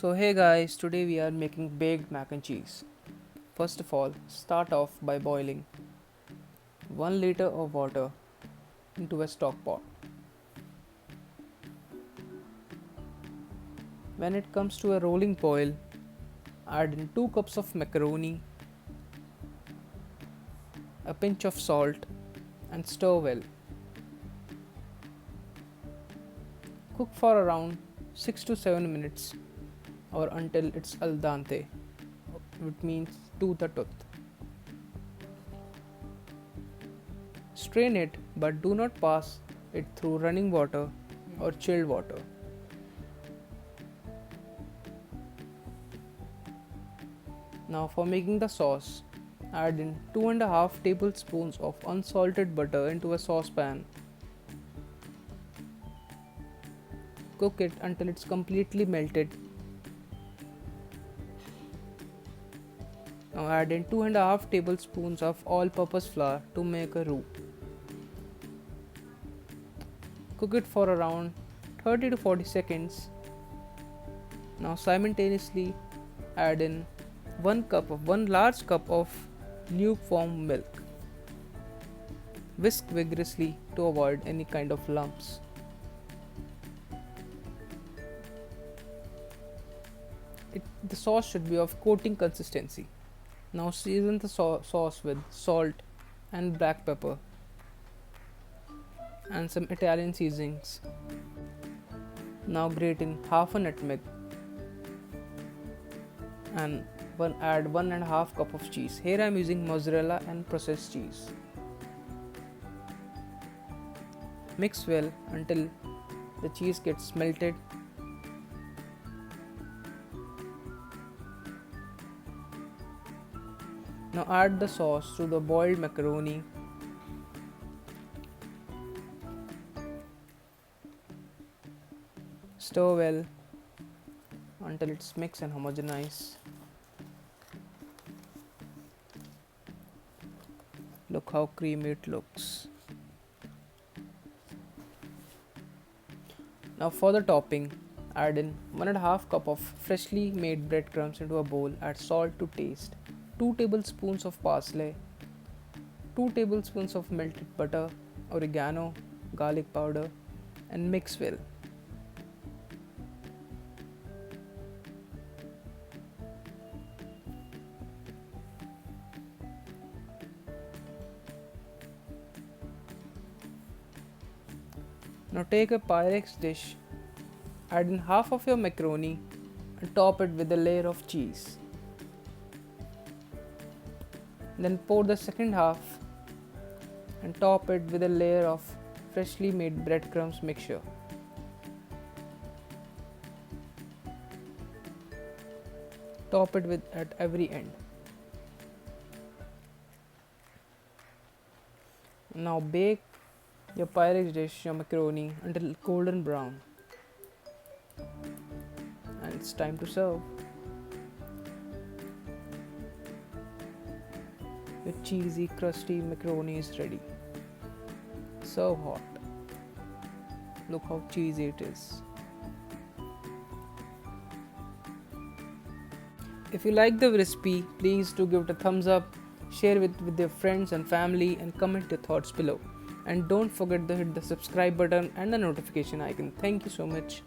So hey guys, today we are making baked mac and cheese. First of all, start off by boiling 1 liter of water into a stock pot. When it comes to a rolling boil, add in 2 cups of macaroni, a pinch of salt and stir well. Cook for around 6 to 7 minutes or until it's al dente, which means to the tooth. Strain it but do not pass it through running water or chilled water. Now for making the sauce, add in 2.5 tablespoons of unsalted butter into a saucepan. Cook it until it's completely melted. Now add in 2.5 tablespoons of all-purpose flour to make a roux. Cook it for around 30 to 40 seconds. Now simultaneously add in 1 large cup of lukewarm milk. Whisk vigorously to avoid any kind of lumps. The sauce should be of coating consistency. Now season the sauce with salt and black pepper and some Italian seasonings. Now grate in half a nutmeg and add 1.5 cup of cheese. Here I am using mozzarella and processed cheese. Mix well until the cheese gets melted. Now add the sauce to the boiled macaroni. Stir well until it's mixed and homogenized. Look how creamy it looks. Now for the topping, add in 1.5 cup of freshly made breadcrumbs into a bowl. Add salt to taste, 2 tablespoons of parsley, 2 tablespoons of melted butter, oregano, garlic powder and mix well. Now take a Pyrex dish, add in half of your macaroni and top it with a layer of cheese. Then pour the second half and top it with a layer of freshly made breadcrumbs mixture. Top it at every end. Now bake your Pyrex dish, your macaroni until golden brown. And it's time to serve. Your cheesy, crusty macaroni is ready. Serve hot. Look how cheesy it is. If you like the recipe, please do give it a thumbs up, share it with your friends and family and comment your thoughts below. And don't forget to hit the subscribe button and the notification icon. Thank you so much.